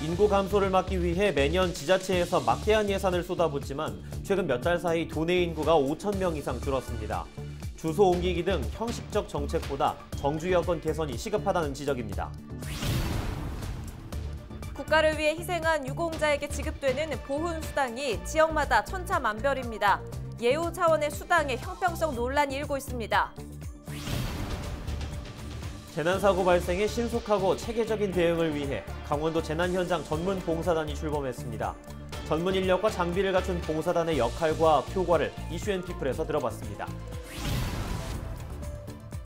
인구 감소를 막기 위해 매년 지자체에서 막대한 예산을 쏟아붓지만 최근 몇 달 사이 도내 인구가 5천 명 이상 줄었습니다. 주소 옮기기 등 형식적 정책보다 정주 여건 개선이 시급하다는 지적입니다. 국가를 위해 희생한 유공자에게 지급되는 보훈 수당이 지역마다 천차만별입니다. 예우 차원의 수당에 형평성 논란이 일고 있습니다. 재난사고 발생에 신속하고 체계적인 대응을 위해 강원도 재난현장 전문 봉사단이 출범했습니다. 전문 인력과 장비를 갖춘 봉사단의 역할과 효과를 이슈앤피플에서 들어봤습니다.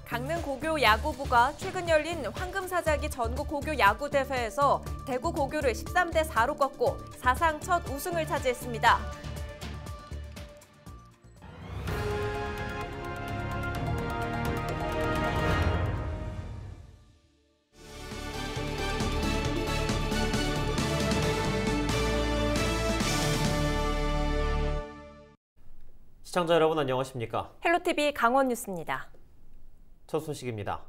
강릉 고교 야구부가 최근 열린 황금사자기 전국 고교 야구 대회에서 대구 고교를 13대 4로 꺾고 사상 첫 우승을 차지했습니다. 시청자 여러분 안녕하십니까? 헬로티비 강원 뉴스입니다. 첫 소식입니다.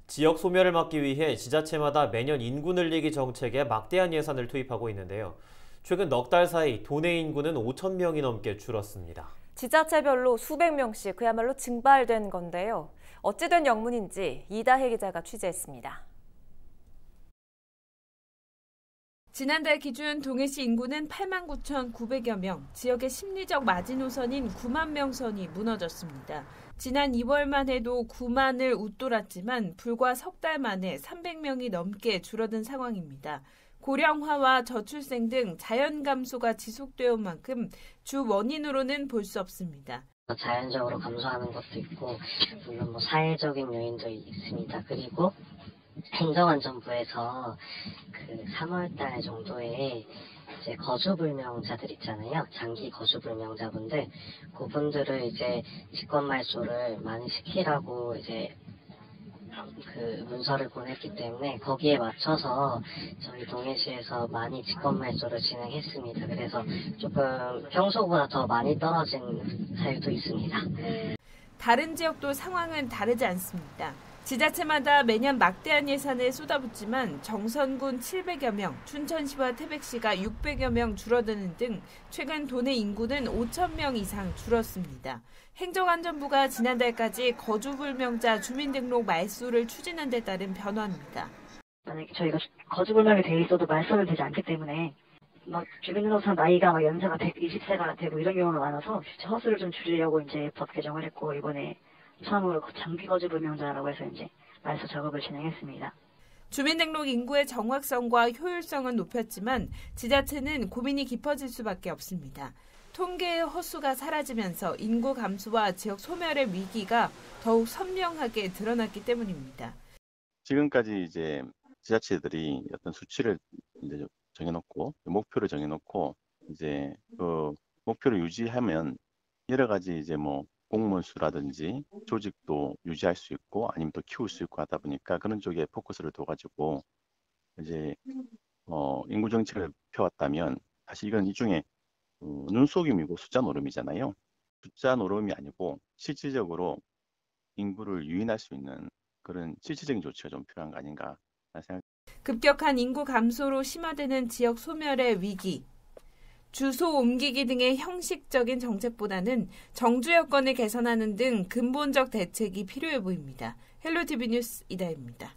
지역 소멸을 막기 위해 지자체마다 매년 인구 늘리기 정책에 막대한 예산을 투입하고 있는데요. 최근 넉 달 사이 도내 인구는 5천 명이 넘게 줄었습니다. 지자체별로 수백 명씩 그야말로 증발된 건데요. 어찌된 영문인지 이다혜 기자가 취재했습니다. 지난달 기준 동해시 인구는 89,900여 명, 지역의 심리적 마지노선인 9만 명 선이 무너졌습니다. 지난 2월만 해도 9만을 웃돌았지만 불과 석 달 만에 300명이 넘게 줄어든 상황입니다. 고령화와 저출생 등 자연 감소가 지속되어 온 만큼 주 원인으로는 볼 수 없습니다. 자연적으로 감소하는 것도 있고 물론 사회적인 요인도 있습니다. 그리고 행정안전부에서 그 3월달 정도에 이제 거주불명자들 있잖아요. 장기 거주불명자분들, 그분들을 이제 직권말소를 많이 시키라고 이제 그 문서를 보냈기 때문에 거기에 맞춰서 저희 동해시에서 많이 직권말소를 진행했습니다. 그래서 조금 평소보다 더 많이 떨어진 사유도 있습니다. 다른 지역도 상황은 다르지 않습니다. 지자체마다 매년 막대한 예산을 쏟아붓지만 정선군 700여 명, 춘천시와 태백시가 600여 명 줄어드는 등 최근 도내 인구는 5천 명 이상 줄었습니다. 행정안전부가 지난달까지 거주불명자 주민등록 말소를 추진한 데 따른 변화입니다. 만약에 저희가 거주불명이 돼 있어도 말소는 되지 않기 때문에 주민등록상 나이가 연세가 120세가 되고 이런 경우가 많아서 허수를 좀 줄이려고 이제 법 개정을 했고 이번에 처음으로 장기 거주불명자라고 해서 이제 말소 작업을 진행했습니다. 주민등록 인구의 정확성과 효율성은 높였지만 지자체는 고민이 깊어질 수밖에 없습니다. 통계의 허수가 사라지면서 인구 감소와 지역 소멸의 위기가 더욱 선명하게 드러났기 때문입니다. 지금까지 이제 지자체들이 어떤 수치를 이제 정해놓고 목표를 정해놓고 이제 그 목표를 유지하면 여러 가지 이제 공무원 수라든지 조직도 유지할 수 있고 아니면 또 키울 수 있고 하다 보니까 그런 쪽에 포커스를 둬가지고 이제 인구 정책을 펴왔다면 사실 이건 일종의 눈속임이고 숫자 노름이잖아요. 숫자 노름이 아니고 실질적으로 인구를 유인할 수 있는 그런 실질적인 조치가 좀 필요한 거 아닌가 생각. 급격한 인구 감소로 심화되는 지역 소멸의 위기. 주소 옮기기 등의 형식적인 정책보다는 정주 여건을 개선하는 등 근본적 대책이 필요해 보입니다. 헬로티비 뉴스 이다혜입니다.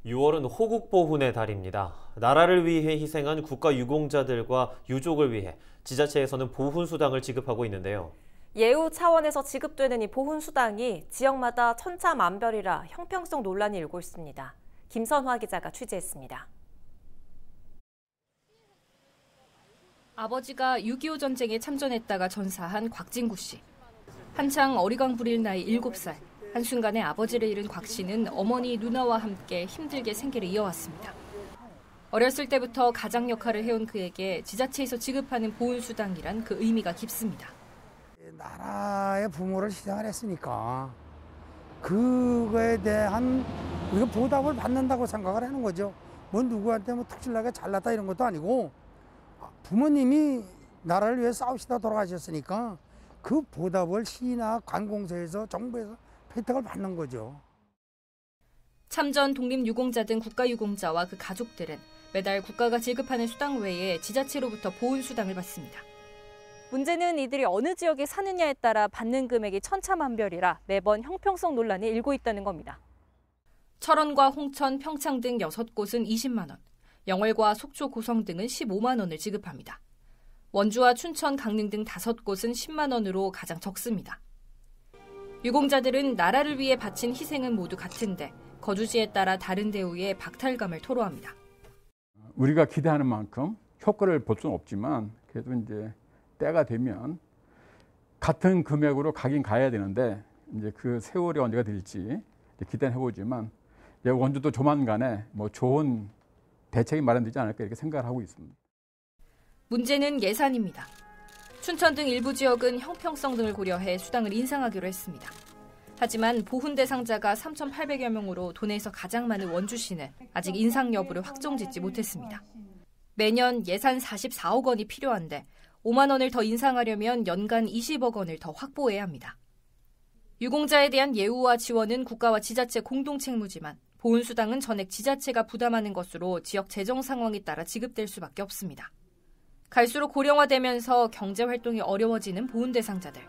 6월은 호국보훈의 달입니다. 나라를 위해 희생한 국가 유공자들과 유족을 위해 지자체에서는 보훈수당을 지급하고 있는데요. 예우 차원에서 지급되는 이 보훈수당이 지역마다 천차만별이라 형평성 논란이 일고 있습니다. 김선화 기자가 취재했습니다. 아버지가 6.25 전쟁에 참전했다가 전사한 곽진구 씨. 한창 어리광 부릴 나이 7살. 한순간에 아버지를 잃은 곽 씨는 어머니 누나와 함께 힘들게 생계를 이어왔습니다. 어렸을 때부터 가장 역할을 해온 그에게 지자체에서 지급하는 보훈수당이란 그 의미가 깊습니다. 나라의 부모를 희생을 했으니까 그거에 대한 우리가 보답을 받는다고 생각을 하는 거죠. 누구한테 특출나게 잘났다 이런 것도 아니고 부모님이 나라를 위해 싸우시다 돌아가셨으니까 그 보답을 시나 관공서에서 정부에서 혜택을 받는 거죠. 참전 독립유공자 등 국가유공자와 그 가족들은 매달 국가가 지급하는 수당 외에 지자체로부터 보훈수당을 받습니다. 문제는 이들이 어느 지역에 사느냐에 따라 받는 금액이 천차만별이라 매번 형평성 논란이 일고 있다는 겁니다. 철원과 홍천, 평창 등 6곳은 20만 원, 영월과 속초, 고성 등은 15만 원을 지급합니다. 원주와 춘천, 강릉 등 5곳은 10만 원으로 가장 적습니다. 유공자들은 나라를 위해 바친 희생은 모두 같은데 거주지에 따라 다른 대우에 박탈감을 토로합니다. 우리가 기대하는 만큼 효과를 볼 수는 없지만 그래도 이제 때가 되면 같은 금액으로 가긴 가야 되는데 이제 그 세월이 언제가 될지 기대는 해보지만 원주도 조만간에 뭐 좋은 대책이 마련되지 않을까 이렇게 생각을 하고 있습니다. 문제는 예산입니다. 춘천 등 일부 지역은 형평성 등을 고려해 수당을 인상하기로 했습니다. 하지만 보훈 대상자가 3,800여 명으로 도내에서 가장 많은 원주시는 아직 인상 여부를 확정짓지 못했습니다. 매년 예산 44억 원이 필요한데 5만 원을 더 인상하려면 연간 20억 원을 더 확보해야 합니다. 유공자에 대한 예우와 지원은 국가와 지자체 공동 책무지만 보훈수당은 전액 지자체가 부담하는 것으로 지역 재정 상황에 따라 지급될 수밖에 없습니다. 갈수록 고령화되면서 경제활동이 어려워지는 보훈 대상자들.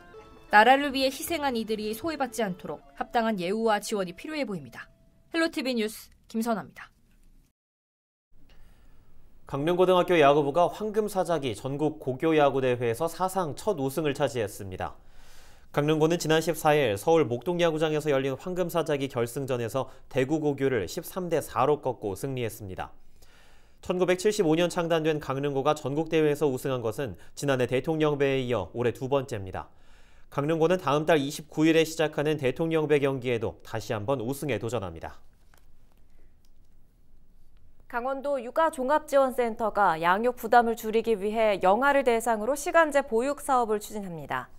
나라를 위해 희생한 이들이 소외받지 않도록 합당한 예우와 지원이 필요해 보입니다. 헬로티비 뉴스 김선아입니다. 강릉고등학교 야구부가 황금사자기 전국 고교야구대회에서 사상 첫 우승을 차지했습니다. 강릉고는 지난 14일 서울 목동야구장에서 열린 황금사자기 결승전에서 대구고교를 13대4로 꺾고 승리했습니다. 1975년 창단된 강릉고가 전국대회에서 우승한 것은 지난해 대통령배에 이어 올해 두 번째입니다. 강릉고는 다음 달 29일에 시작하는 대통령배 경기에도 다시 한번 우승에 도전합니다. 강원도 육아종합지원센터가 양육 부담을 줄이기 위해 영아를 대상으로 시간제 보육 사업을 추진합니다.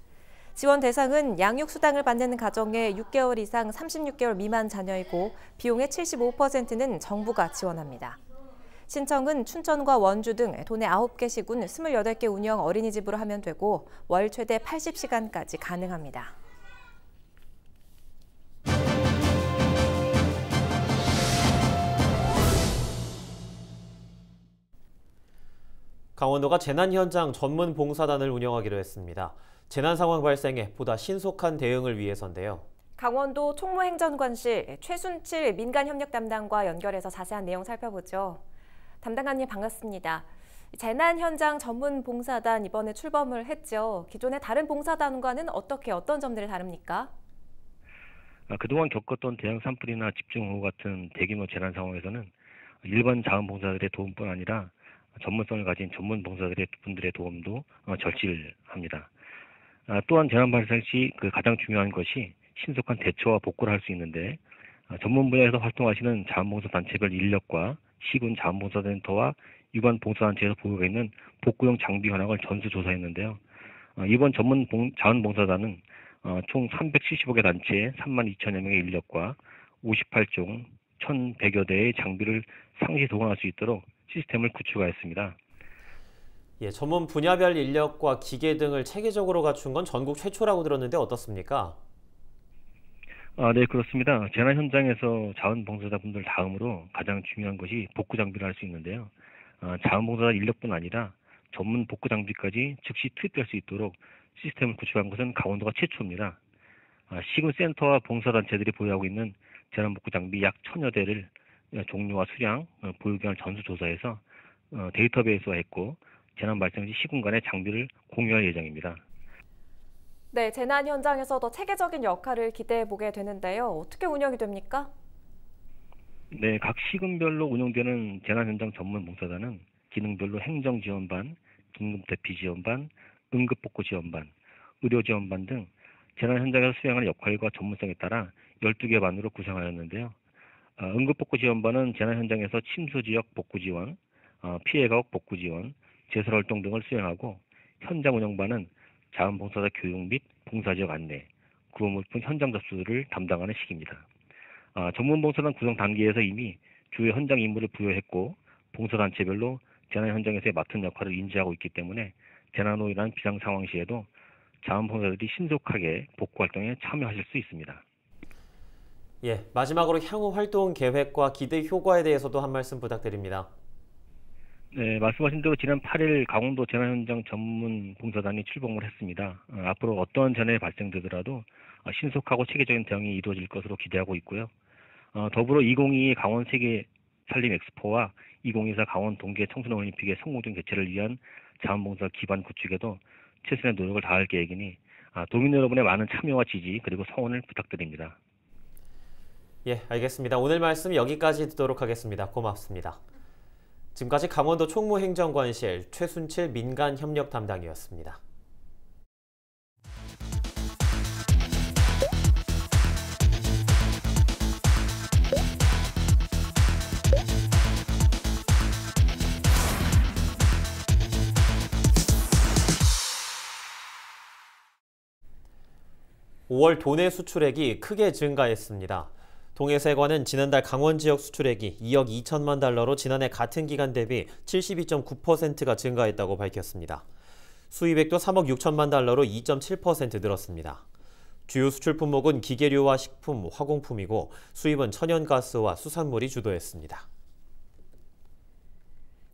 지원 대상은 양육수당을 받는 가정의 6개월 이상 36개월 미만 자녀이고 비용의 75%는 정부가 지원합니다. 신청은 춘천과 원주 등 도내 9개 시군 28개 운영 어린이집으로 하면 되고 월 최대 80시간까지 가능합니다. 강원도가 재난 현장 전문 봉사단을 운영하기로 했습니다. 재난 상황 발생에 보다 신속한 대응을 위해서인데요. 강원도 총무행정관실 최순칠 민간협력 담당과 연결해서 자세한 내용 살펴보죠. 담당관님 반갑습니다. 재난 현장 전문 봉사단 이번에 출범을 했죠. 기존의 다른 봉사단과는 어떤 점들이 다릅니까? 그동안 겪었던 대형 산불이나 집중호우 같은 대규모 재난 상황에서는 일반 자원봉사들의 도움뿐 아니라 전문성을 가진 전문 봉사들의 분들의 도움도 절실합니다. 또한 재난 발생 시 가장 중요한 것이 신속한 대처와 복구를 할 수 있는데 전문 분야에서 활동하시는 자원봉사 단체별 인력과 시군 자원봉사센터와 유관 봉사단체에서 보유가 있는 복구용 장비 현황을 전수조사했는데요. 이번 전문 자원봉사단은 총 375개 단체에 3만 2천여 명의 인력과 58종 1,100여 대의 장비를 상시 동원할 수 있도록 시스템을 구축하였습니다. 전문 분야별 인력과 기계 등을 체계적으로 갖춘 건 전국 최초라고 들었는데 어떻습니까? 네, 그렇습니다. 재난 현장에서 자원봉사자분들 다음으로 가장 중요한 것이 복구 장비를 할 수 있는데요. 자원봉사자 인력뿐 아니라 전문 복구 장비까지 즉시 투입될 수 있도록 시스템을 구축한 것은 강원도가 최초입니다. 시군 센터와 봉사단체들이 보유하고 있는 재난복구 장비 약 1,000여 대를 종류와 수량, 보유기간을 전수조사해서 데이터베이스화했고 재난 발생 시 시군 간의 장비를 공유할 예정입니다. 네, 재난 현장에서 더 체계적인 역할을 기대해 보게 되는데요. 어떻게 운영이 됩니까? 네, 각 시군별로 운영되는 재난 현장 전문 봉사단은 기능별로 행정지원반, 긴급대피지원반, 응급복구지원반, 의료지원반 등 재난 현장에서 수행하는 역할과 전문성에 따라 12개 반으로 구성하였는데요. 응급복구지원반은 재난 현장에서 침수지역 복구지원, 피해가옥 복구지원, 제설활동 등을 수행하고 현장 운영반은 자원봉사자 교육 및 봉사지역 안내, 구호물품 현장 접수를 담당하는 시기입니다. 전문봉사단 구성 단계에서 이미 주요 현장 임무를 부여했고 봉사단체별로 재난 현장에서의 맡은 역할을 인지하고 있기 때문에 재난으로 인한 비상 상황 시에도 자원봉사자들이 신속하게 복구활동에 참여하실 수 있습니다. 예, 마지막으로 향후 활동 계획과 기대 효과에 대해서도 한 말씀 부탁드립니다. 네, 말씀하신 대로 지난 8일 강원도 재난현장 전문 봉사단이 출범을 했습니다. 앞으로 어떤 재난이 발생되더라도 신속하고 체계적인 대응이 이루어질 것으로 기대하고 있고요. 더불어 2022 강원 세계 산림 엑스포와 2024 강원 동계 청소년 올림픽의 성공적 개최를 위한 자원봉사 기반 구축에도 최선의 노력을 다할 계획이니 도민 여러분의 많은 참여와 지지 그리고 성원을 부탁드립니다. 예, 알겠습니다. 오늘 말씀 여기까지 듣도록 하겠습니다. 고맙습니다. 지금까지 강원도 총무행정관실 최순칠 민간협력 담당이었습니다. (5월) 도내 수출액이 크게 증가했습니다. 동해세관은 지난달 강원 지역 수출액이 2억 2천만 달러로 지난해 같은 기간 대비 72.9%가 증가했다고 밝혔습니다. 수입액도 3억 6천만 달러로 2.7% 늘었습니다. 주요 수출 품목은 기계류와 식품, 화공품이고 수입은 천연가스와 수산물이 주도했습니다.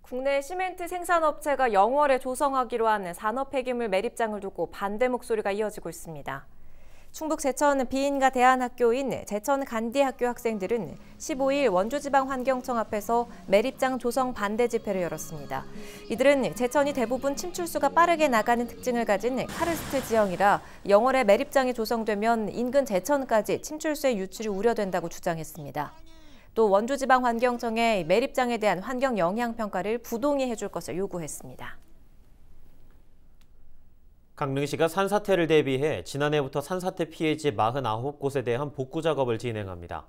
국내 시멘트 생산업체가 영월에 조성하기로 한 산업폐기물 매립장을 두고 반대 목소리가 이어지고 있습니다. 충북 제천 비인가 대안학교인 제천 간디학교 학생들은 15일 원주지방환경청 앞에서 매립장 조성 반대 집회를 열었습니다. 이들은 제천이 대부분 침출수가 빠르게 나가는 특징을 가진 카르스트 지형이라 영월에 매립장이 조성되면 인근 제천까지 침출수의 유출이 우려된다고 주장했습니다. 또 원주지방환경청에 매립장에 대한 환경 영향평가를 부동의 해줄 것을 요구했습니다. 강릉시가 산사태를 대비해 지난해부터 산사태 피해지 49곳에 대한 복구 작업을 진행합니다.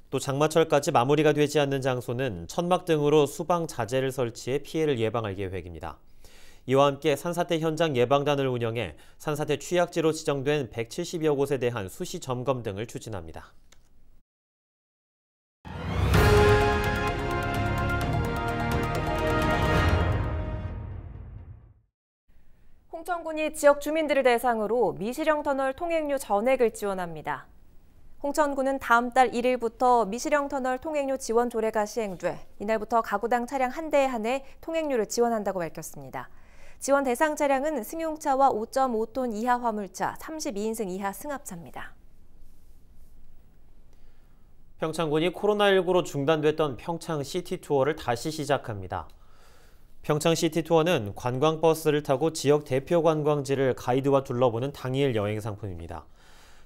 또 장마철까지 마무리가 되지 않는 장소는 천막 등으로 수방 자재를 설치해 피해를 예방할 계획입니다. 이와 함께 산사태 현장 예방단을 운영해 산사태 취약지로 지정된 170여 곳에 대한 수시 점검 등을 추진합니다. 홍천군이 지역 주민들을 대상으로 미시령 터널 통행료 전액을 지원합니다. 홍천군은 다음 달 1일부터 미시령 터널 통행료 지원 조례가 시행돼 이날부터 가구당 차량 한 대에 한해 통행료를 지원한다고 밝혔습니다. 지원 대상 차량은 승용차와 5.5톤 이하 화물차, 32인승 이하 승합차입니다. 평창군이 코로나19로 중단됐던 평창 시티 투어를 다시 시작합니다. 평창 시티 투어는 관광버스를 타고 지역 대표 관광지를 가이드와 둘러보는 당일 여행 상품입니다.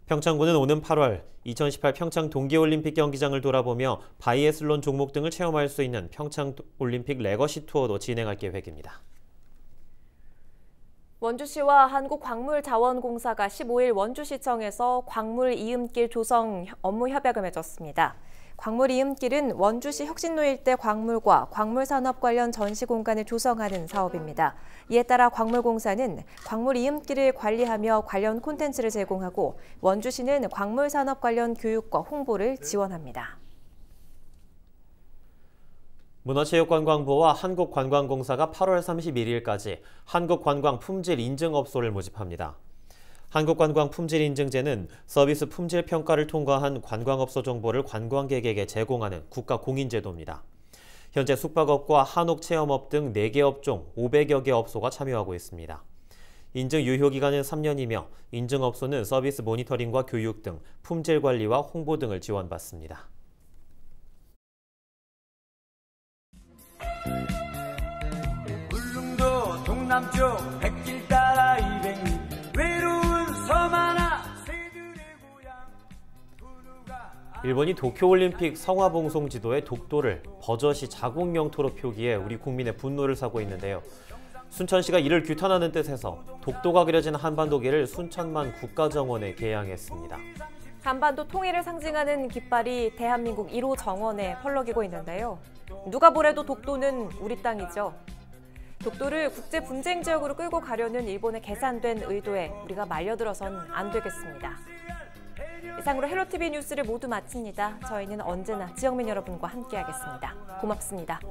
평창군은 오는 8월 2018 평창 동계올림픽 경기장을 돌아보며 바이애슬론 종목 등을 체험할 수 있는 평창올림픽 레거시 투어도 진행할 계획입니다. 원주시와 한국광물자원공사가 15일 원주시청에서 광물 이음길 조성 업무 협약을 맺었습니다. 광물 이음길은 원주시 혁신로 일대 광물과 광물산업 관련 전시 공간을 조성하는 사업입니다. 이에 따라 광물공사는 광물 이음길을 관리하며 관련 콘텐츠를 제공하고 원주시는 광물산업 관련 교육과 홍보를 지원합니다. 문화체육관광부와 한국관광공사가 8월 31일까지 한국관광품질인증업소를 모집합니다. 한국관광품질인증제는 서비스 품질 평가를 통과한 관광업소 정보를 관광객에게 제공하는 국가공인제도입니다. 현재 숙박업과 한옥체험업 등 4개 업종 500여 개 업소가 참여하고 있습니다. 인증 유효기간은 3년이며 인증업소는 서비스 모니터링과 교육 등 품질 관리와 홍보 등을 지원받습니다. 울릉도 동남쪽 백길 따라 200리 외로운 섬 하나 새들의 고향. 일본이 도쿄올림픽 성화봉송 지도에 독도를 버젓이 자국 영토로 표기해 우리 국민의 분노를 사고 있는데요. 순천시가 이를 규탄하는 뜻에서 독도가 그려진 한반도기를 순천만 국가정원에 개양했습니다. 한반도 통일을 상징하는 깃발이 대한민국 1호 정원에 펄럭이고 있는데요. 누가 뭐래도 독도는 우리 땅이죠. 독도를 국제 분쟁 지역으로 끌고 가려는 일본의 계산된 의도에 우리가 말려들어선 안 되겠습니다. 이상으로 헬로티비 뉴스를 모두 마칩니다. 저희는 언제나 지역민 여러분과 함께하겠습니다. 고맙습니다.